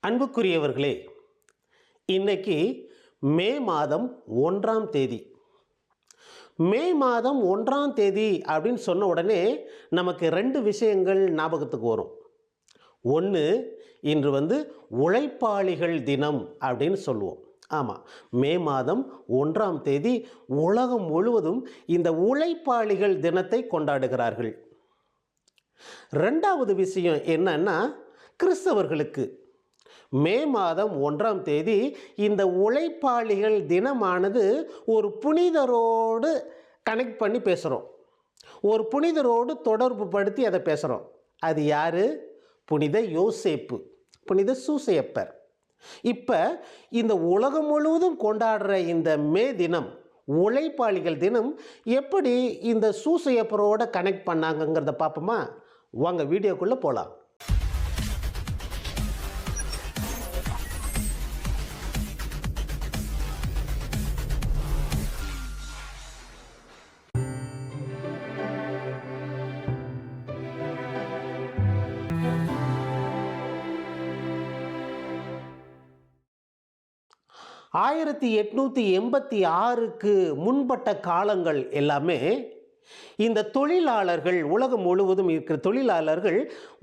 அன்புக்குரியவர்களே, இன்னைக்கு மே மாதம் 1ஆம் தேதி. மே மாதம் 1ஆம் தேதி அப்படின்னு சொன்ன உடனே நமக்கு 2 விஷயங்கள் ஞாபகத்துக்கு வரும். ஒன்று, இன்று உழைப்பாளிகள் தினம் அப்படின்னு சொல்லுவோம். ஆமாம், மே மாதம் 1ஆம் தேதி உலகம் முழுவதும் இந்த உழைப்பாளிகள் தினத்தை கொண்டாடுகிறார்கள். 2வது விஷயம் என்னன்னா, கிறிஸ்தவர்களுக்கு மே மாதம் 1ஆம் தேதி இந்த உழைப்பாளிகள் தினமானது ஒரு புனிதரோடு கனெக்ட் பண்ணி பேசுகிறோம். ஒரு புனிதரோடு தொடர்பு படுத்தி அதை பேசுகிறோம். அது யார்? புனித யோசேப்பு, புனித சூசையப்பர். இப்போ இந்த உலகம் முழுவதும் கொண்டாடுற இந்த மே தினம், உழைப்பாளிகள் தினம், எப்படி இந்த சூசையப்பரோட கனெக்ட் பண்ணாங்கங்கிறத பார்ப்போமா? வாங்க வீடியோக்குள்ளே போகலாம். ஆயிரத்தி 886க்கு முன்பட்ட காலங்கள் எல்லாமே இந்த தொழிலாளர்கள், உலகம் முழுவதும் இருக்கிற தொழிலாளர்கள்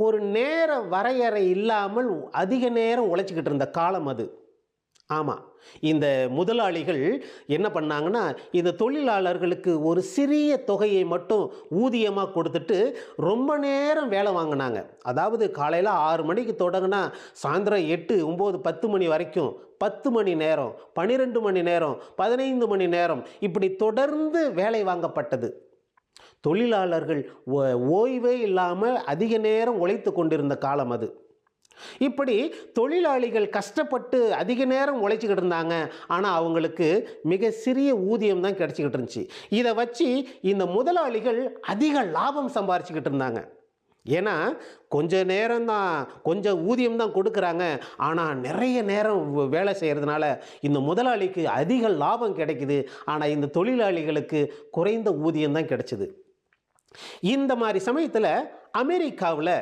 ஒரு நேர வரையறை இல்லாமல் அதிக நேரம் உழைச்சிக்கிட்டு இருந்த காலம் அது. ஆமாம், இந்த முதலாளிகள் என்ன பண்ணாங்கன்னா, இந்த தொழிலாளர்களுக்கு ஒரு சிறிய தொகையை மட்டும் ஊதியமாக கொடுத்துட்டு ரொம்ப நேரம் வேலை வாங்கினாங்க. அதாவது காலையில் 6 மணிக்கு தொடங்கினா சாயந்தரம் 8, 9, 10 மணி வரைக்கும் 10 மணி நேரம், 12 மணி நேரம், 15 மணி நேரம் இப்படி தொடர்ந்து வேலை வாங்கப்பட்டது. தொழிலாளர்கள் ஓய்வே இல்லாமல் அதிக நேரம் உழைத்து கொண்டிருந்த காலம் அது. இப்படி தொழிலாளிகள் கஷ்டப்பட்டு அதிக நேரம் உழைச்சிக்கிட்டு இருந்தாங்க. ஆனால் அவங்களுக்கு மிக சிறிய ஊதியம் தான் கிடைச்சிக்கிட்டு இருந்துச்சு. இதை வச்சு இந்த முதலாளிகள் அதிக லாபம் சம்பாரிச்சுக்கிட்டு இருந்தாங்க. ஏன்னா கொஞ்சம் நேரம் தான், கொஞ்சம் ஊதியம் தான் கொடுக்குறாங்க. ஆனால் நிறைய நேரம் வேலை செய்கிறதுனால இந்த முதலாளிக்கு அதிக லாபம் கிடைக்குது. ஆனால் இந்த தொழிலாளிகளுக்கு குறைந்த ஊதியம் தான் கிடைச்சிது. இந்த மாதிரி சமயத்தில் அமெரிக்காவில்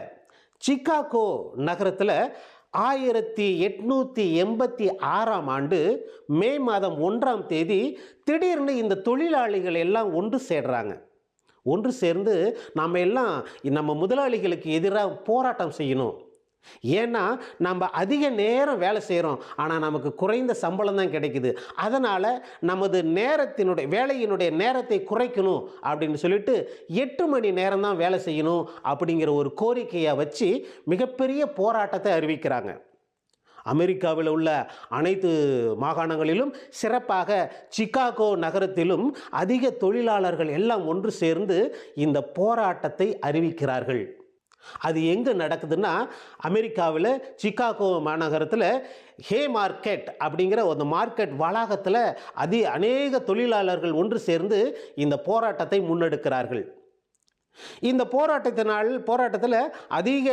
சிகாகோ நகரத்தில் 1886ஆம் ஆண்டு மே மாதம் 1ஆம் தேதி திடீர்னு இந்த தொழிலாளிகள் எல்லாம் ஒன்று சேர்றாங்க. ஒன்று சேர்ந்து நம்ம முதலாளிகளுக்கு எதிராக போராட்டம் செய்யணும். ஏன்னா நம்ம அதிக நேரம் வேலை செய்கிறோம், ஆனால் நமக்கு குறைந்த சம்பளம் தான் கிடைக்குது. அதனால் நமது வேலையினுடைய நேரத்தை குறைக்கணும் அப்படின்னு சொல்லிட்டு 8 மணி நேரம் தான் வேலை செய்யணும் அப்படிங்கிற ஒரு கோரிக்கையை வச்சு மிகப்பெரிய போராட்டத்தை அறிவிக்கிறாங்க. அமெரிக்காவில் உள்ள அனைத்து மாகாணங்களிலும், சிறப்பாக சிகாகோ நகரத்திலும் அதிக தொழிலாளர்கள் எல்லாம் ஒன்று சேர்ந்து இந்த போராட்டத்தை அறிவிக்கிறார்கள். அது எங்கே நடக்குதுன்னா, அமெரிக்காவில் சிகாகோ மாநகரத்தில் ஹே மார்க்கெட் அப்படிங்கிற ஒரு மார்க்கெட் வளாகத்தில் அநேக தொழிலாளர்கள் ஒன்று சேர்ந்து இந்த போராட்டத்தை முன்னெடுக்கிறார்கள். இந்த போராட்டத்தில் அதிக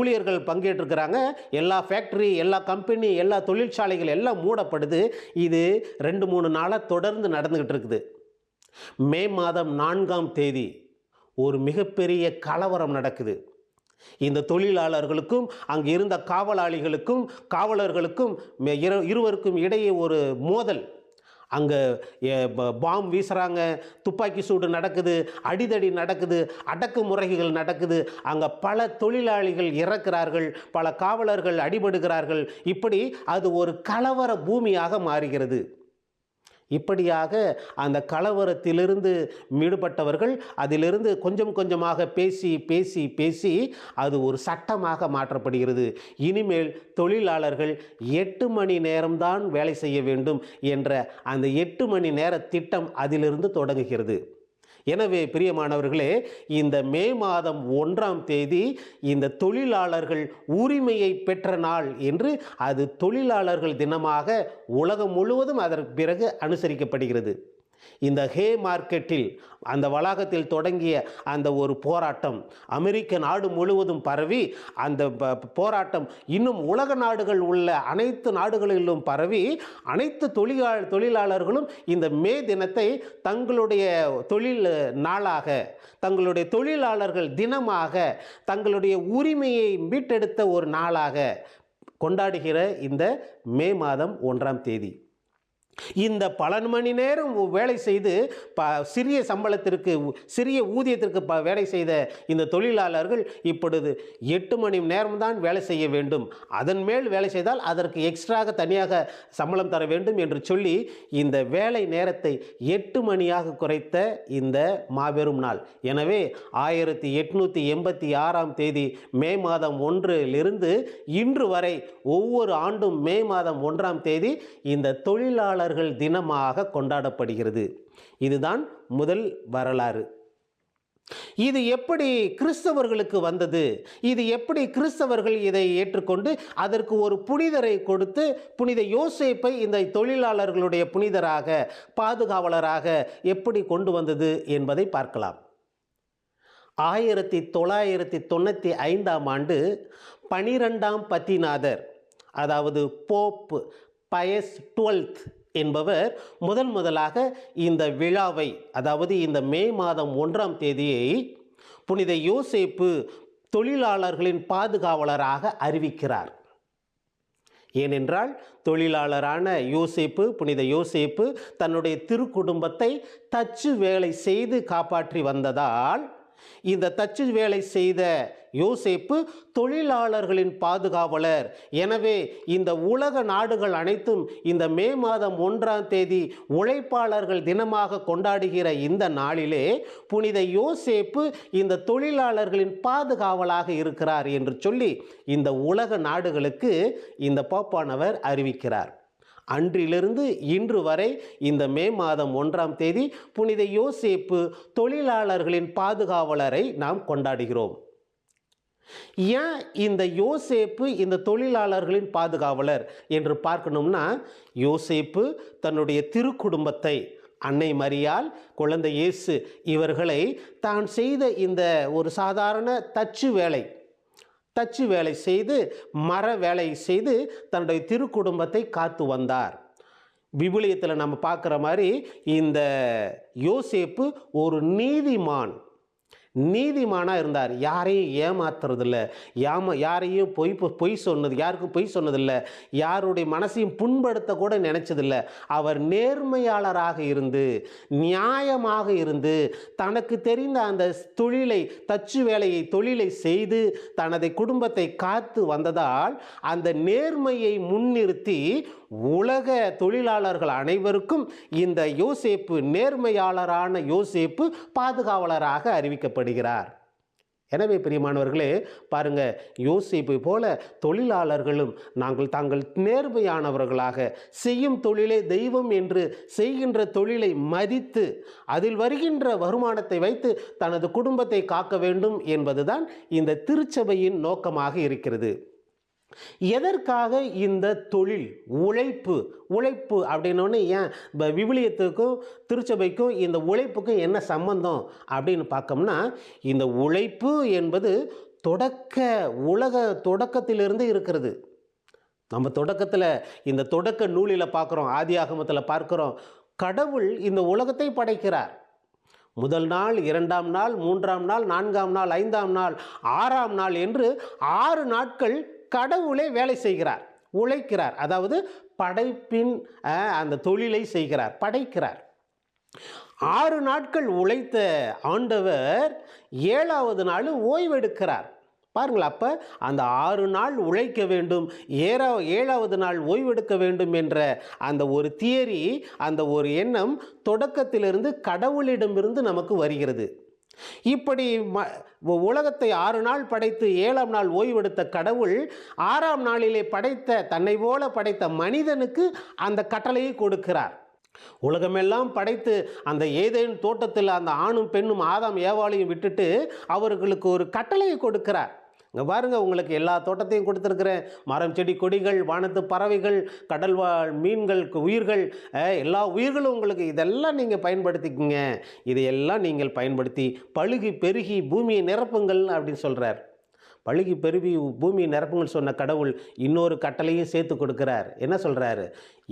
ஊழியர்கள் பங்கேற்றிருக்கிறாங்க. எல்லா ஃபேக்ட்ரி, எல்லா கம்பெனி, எல்லா தொழிற்சாலைகள் எல்லாம் மூடப்படுது. இது 2-3 நாளாக தொடர்ந்து நடந்துக்கிட்டு இருக்குது. மே மாதம் 4ஆம் தேதி ஒரு மிகப்பெரிய கலவரம் நடக்குது. இந்த தொழிலாளர்களுக்கும் அங்கே இருந்த காவலர்களுக்கும் இருவருக்கும் இடையே ஒரு மோதல். அங்கே பாம் வீசுகிறாங்க, துப்பாக்கி சூடு நடக்குது, அடிதடி நடக்குது, அடக்குமுறைகள் நடக்குது. அங்கே பல தொழிலாளிகள் இறக்கிறார்கள், பல காவலர்கள் அடிபடுகிறார்கள். இப்படி அது ஒரு கலவர பூமியாக மாறுகிறது. இப்படியாக அந்த கலவரத்திலிருந்து விடுபட்டவர்கள் அதிலிருந்து கொஞ்சம் கொஞ்சமாக பேசி அது ஒரு சட்டமாக மாற்றப்படுகிறது. இனிமேல் தொழிலாளர்கள் 8 மணி நேரம்தான் வேலை செய்ய வேண்டும் என்ற அந்த 8 மணி நேர திட்டம் அதிலிருந்து தொடங்குகிறது. எனவே பிரியமானவர்களே, இந்த மே மாதம் 1ஆம் தேதி இந்த தொழிலாளர்கள் உரிமையை பெற்ற நாள் என்று அது தொழிலாளர்கள் தினமாக உலகம் முழுவதும் அதற்கு பிறகு அனுசரிக்கப்படுகிறது. இந்த ஹே மார்க்கெட்டில், அந்த வளாகத்தில் தொடங்கிய அந்த ஒரு போராட்டம் அமெரிக்க நாடு முழுவதும் பரவி, அந்த போராட்டம் இன்னும் உலக நாடுகள் உள்ள அனைத்து நாடுகளிலும் பரவி, அனைத்து தொழிலாளர்களும் இந்த மே தினத்தை தங்களுடைய தொழில் நாளாக, தங்களுடைய தொழிலாளர்கள் தினமாக, தங்களுடைய உரிமையை மீட்டெடுத்த ஒரு நாளாக கொண்டாடுகிற இந்த மே மாதம் 1ஆம் தேதி. இந்த பல மணி நேரம் வேலை செய்து சிறிய சம்பளத்திற்கு, சிறிய ஊதியத்திற்கு வேலை செய்த இந்த தொழிலாளர்கள் இப்பொழுது 8 மணி நேரம்தான் வேலை செய்ய வேண்டும், அதன் மேல் வேலை செய்தால் அதற்கு எக்ஸ்ட்ராக தனியாக சம்பளம் தர வேண்டும் என்று சொல்லி இந்த வேலை நேரத்தை 8 மணியாக குறைத்த இந்த மாபெரும் நாள். எனவே 1886ஆம் தேதி மே மாதம் 1லிருந்து இன்று வரை ஒவ்வொரு ஆண்டும் மே மாதம் 1ஆம் தேதி இந்த தொழிலாளர்கள் தினமாக கொண்டாடப்படுகிறது. இதுதான் முதல் வரலாறு. இது எப்படி கிறிஸ்தவர்களுக்கு வந்தது? இது எப்படி கிறிஸ்தவர்கள் இதை ஏற்றுக்கொண்டு அதற்கு ஒரு புனிதரை கொடுத்து புனித யோசேப்பை இந்த தொழிலாளர்களுடைய புனிதராக, பாதுகாவலராக எப்படி கொண்டு வந்தது என்பதை பார்க்கலாம். 1995ஆம் ஆண்டு 12ஆம் பத்திநாதர், அதாவது போப் பயஸ் 12 என்பவர் முதலாக இந்த விழாவை, அதாவது இந்த மே மாதம் 1ஆம் தேதியை புனித யோசேப்பு தொழிலாளர்களின் பாதுகாவலராக அறிவிக்கிறார். ஏனென்றால் தொழிலாளரான யோசேப்பு, புனித யோசேப்பு தன்னுடைய திருக்குடும்பத்தை தச்சு வேலை செய்து காப்பாற்றி வந்ததால் இந்த தச்சு வேலை செய்த யோசேப்பு தொழிலாளர்களின் பாதுகாவலர். எனவே இந்த உலக நாடுகள் அனைத்தும் இந்த மே மாதம் 1ஆம் தேதி உழைப்பாளர்கள் தினமாக கொண்டாடுகிற இந்த நாளிலே புனித யோசேப்பு இந்த தொழிலாளர்களின் பாதுகாவலாக இருக்கிறார் என்று சொல்லி இந்த உலக நாடுகளுக்கு இந்த போப்பானவர் அறிவிக்கிறார். அன்றிலிருந்து இன்று வரை இந்த மே மாதம் 1ஆம் தேதி புனித யோசேப்பு தொழிலாளர்களின் பாதுகாவலரை நாம் கொண்டாடுகிறோம். ஏன் இந்த யோசேப்பு இந்த தொழிலாளர்களின் பாதுகாவலர் என்று பார்க்கணும்னா, யோசேப்பு தன்னுடைய திருக்குடும்பத்தை, அன்னை மரியாள், குழந்தை இயேசு இவர்களை தான் செய்த இந்த ஒரு சாதாரண தச்சு வேலை செய்து, மர வேலை செய்து தன்னுடைய திருக்குடும்பத்தை காத்து வந்தார். விவிலியத்தில் நம்ம பார்க்குற மாதிரி இந்த யோசேப்பு ஒரு நீதிமானாக இருந்தார். யாரையும் ஏமாத்துறதில்ல, யாரையும் யாருக்கும் பொய் சொன்னதில்லை, யாருடைய மனசையும் புண்படுத்த கூட நினைச்சதில்லை. அவர் நேர்மையாளராக இருந்து, நியாயமாக இருந்து, தனக்கு தெரிந்த அந்த தச்சு தொழிலை செய்து தனது குடும்பத்தை காத்து வந்ததால் அந்த நேர்மையை முன்னிறுத்தி உலக தொழிலாளர்கள் அனைவருக்கும் இந்த யோசேப்பு, நேர்மையாளரான யோசேப்பு பாதுகாவலராக அறிவிக்கப்படுகிறார். எனவே பிரியமானவர்களே, பாருங்க, யோசேப்பை போல தொழிலாளர்களும் தாங்கள் நேர்மையானவர்களாக செய்யும் தொழிலை தெய்வம் என்று செய்கின்ற தொழிலை மதித்து அதில் வருகின்ற வருமானத்தை வைத்து தனது குடும்பத்தை காக்க வேண்டும் என்பதுதான் இந்த திருச்சபையின் நோக்கமாக இருக்கிறது. எதற்காக இந்த தொழில், உழைப்பு அப்படின்னோடனே ஏன் விவிலியத்துக்கும் திருச்சபைக்கும் இந்த உழைப்புக்கும் என்ன சம்பந்தம் அப்படின்னு பார்த்தோம்னா, இந்த உழைப்பு என்பது தொடக்கத்திலிருந்து இருக்கிறது. நம்ம இந்த தொடக்க நூலில் பார்க்குறோம், ஆதியாகமத்தில் பார்க்குறோம், கடவுள் இந்த உலகத்தை படைக்கிறார். முதல் நாள், 2ஆம் நாள், 3ஆம் நாள், 4ஆம் நாள், 5ஆம் நாள், 6ஆம் நாள் என்று 6 நாட்கள் கடவுளே வேலை செய்கிறார், உழைக்கிறார். அதாவது படைப்பின் அந்த தொழிலை செய்கிறார், படைக்கிறார். 6 நாட்கள் உழைத்த ஆண்டவர் 7ஆவது நாள் ஓய்வெடுக்கிறார். பாருங்கள், அப்போ அந்த 6 நாள் உழைக்க வேண்டும், 7ஆவது நாள் ஓய்வெடுக்க வேண்டும் என்ற அந்த ஒரு தியரி, அந்த ஒரு எண்ணம் தொடக்கத்திலிருந்து கடவுளிடமிருந்து நமக்கு வருகிறது. இப்படி உலகத்தை 6 நாள் படைத்து 7ஆம் நாள் ஓய்வெடுத்த கடவுள் 6ஆம் நாளிலே தன்னை போல படைத்த மனிதனுக்கு அந்த கட்டளையை கொடுக்கிறார். உலகமெல்லாம் படைத்து அந்த ஏதேன் தோட்டத்தில் அந்த ஆணும் பெண்ணும் ஆதாம் ஏவாளையும் விட்டுட்டு அவர்களுக்கு ஒரு கட்டளையை கொடுக்கிறார். இங்கே பாருங்கள், உங்களுக்கு எல்லா தோட்டத்தையும் கொடுத்துருக்குறேன், மரம் செடி கொடிகள், வானத்து பறவைகள், கடல் வாழ் மீன்கள், உயிர்கள், எல்லா உயிர்களும் உங்களுக்கு, இதெல்லாம் நீங்கள் பயன்படுத்திக்கங்க, இதையெல்லாம் நீங்கள் பயன்படுத்தி பழுகி பெருகி பூமியை நிரப்புங்கள் அப்படின்னு சொல்கிறார். பழுகி பெருகி பூமியை நிரப்புங்கள் சொன்ன கடவுள் இன்னொரு கட்டளையும் சேர்த்து கொடுக்கிறார். என்ன சொல்கிறாரு?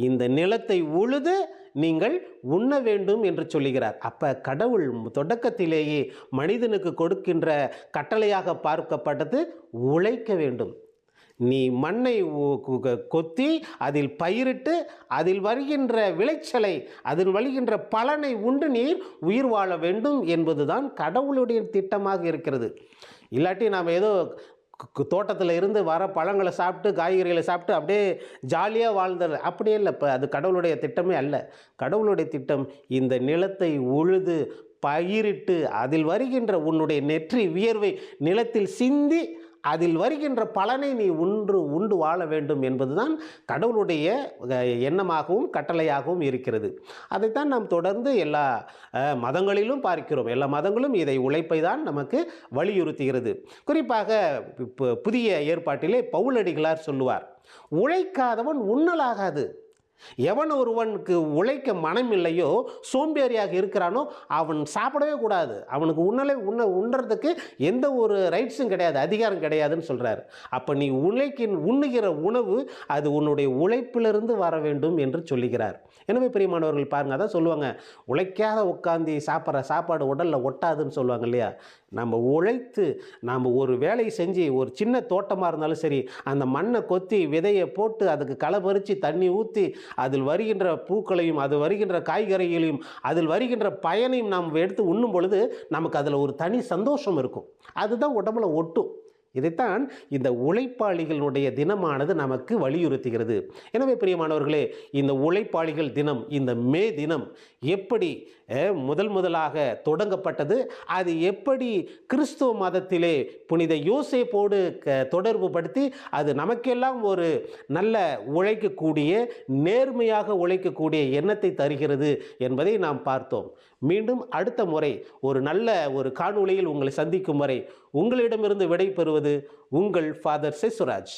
இந்த நிலத்தை உழுது நீங்கள் உண்ண வேண்டும் என்று சொல்லுகிறார். அப்போ கடவுள் தொடக்கத்திலேயே மனிதனுக்கு கொடுக்கின்ற கட்டளையாக பார்க்கப்பட்டது உழைக்க வேண்டும். நீ மண்ணை கொத்தி அதில் பயிரிட்டு அதில் வருகின்ற விளைச்சலை அதில் வருகின்ற பலனை உண்டு நீர் உயிர் வாழ வேண்டும் என்பதுதான் கடவுளுடைய திட்டமாக இருக்கிறது. இல்லாட்டி நாம் ஏதோ தோட்டத்தில் இருந்து வர பழங்களை சாப்பிட்டு காய்கறிகளை சாப்பிட்டு அப்படியே ஜாலியாக வாழ்ந்தது அப்படியே இல்லை. இப்போ அது கடவுளுடைய திட்டமே அல்ல. கடவுளுடைய திட்டம் இந்த நிலத்தை உழுது பயிரிட்டு அதில் வருகின்ற உன்னுடைய நெற்றி வியர்வை நிலத்தில் சிந்தி அதில் வருகின்ற பலனை நீ உண்டு வாழ வேண்டும் என்பதுதான் கடவுளுடைய எண்ணமாகவும் கட்டளையாகவும் இருக்கிறது. அதைத்தான் நாம் தொடர்ந்து எல்லா மதங்களிலும் பார்க்கிறோம். எல்லா மதங்களும் இதை உழைப்பை தான் நமக்கு வலியுறுத்துகிறது. குறிப்பாக புதிய ஏற்பாட்டிலே பவுலடிகளார் சொல்லுவார், உழைக்காதவன் உண்ணலாகாது. எவன் ஒருவனுக்கு உழைக்க மனம் இல்லையோ சோம்பேறியாக இருக்கிறானோ அவன் சாப்பிடவே கூடாது. அவனுக்கு உண்ணுறதுக்கு எந்த ஒரு ரைட்ஸும் கிடையாது, அதிகாரம் கிடையாதுன்னு சொல்கிறார். அப்போ நீ உண்ணுகிற உணவு அது உன்னுடைய உழைப்பிலிருந்து வர வேண்டும் என்று சொல்லுகிறார். எனவே பிரியமானவர்கள் பாருங்கள், அதான் சொல்லுவாங்க, உழைக்காத உட்காந்து சாப்பிட்ற சாப்பாடு உடலில் ஒட்டாதுன்னு சொல்லுவாங்க இல்லையா. நம்ம உழைத்து நாம் ஒரு வேலையை செஞ்சு ஒரு சின்ன தோட்டமாக இருந்தாலும் சரி அந்த மண்ணை கொத்தி விதையை போட்டு அதுக்கு களை பறித்து தண்ணி ஊற்றி அதில் வருகின்ற பூக்களையும் அது வருகின்ற காய்கறிகளையும் அதில் வருகின்ற பயனையும் நாம் எடுத்து உண்ணும் பொழுது நமக்கு அதில் ஒரு தனி சந்தோஷம் இருக்கும். அதுதான் உடம்புல ஒட்டும். இதைத்தான் இந்த உழைப்பாளிகளுடைய தினமானது நமக்கு வலியுறுத்துகிறது. எனவே பிரியமானவர்களே, இந்த உழைப்பாளிகள் தினம், இந்த மே தினம் எப்படி முதலாக தொடங்கப்பட்டது, அது எப்படி கிறிஸ்துவ மதத்திலே புனித யோசேப்போடு தொடர்பு படுத்தி அது நமக்கெல்லாம் ஒரு நல்ல உழைக்கக்கூடிய நேர்மையாக உழைக்கக்கூடிய எண்ணத்தை தருகிறது என்பதை நாம் பார்த்தோம். மீண்டும் அடுத்த முறை ஒரு நல்ல ஒரு காணொளியில் உங்களை சந்திக்கும் வரை உங்களிடமிருந்து விடை பெறுவது உங்கள் ஃபாதர் செசுராஜ்.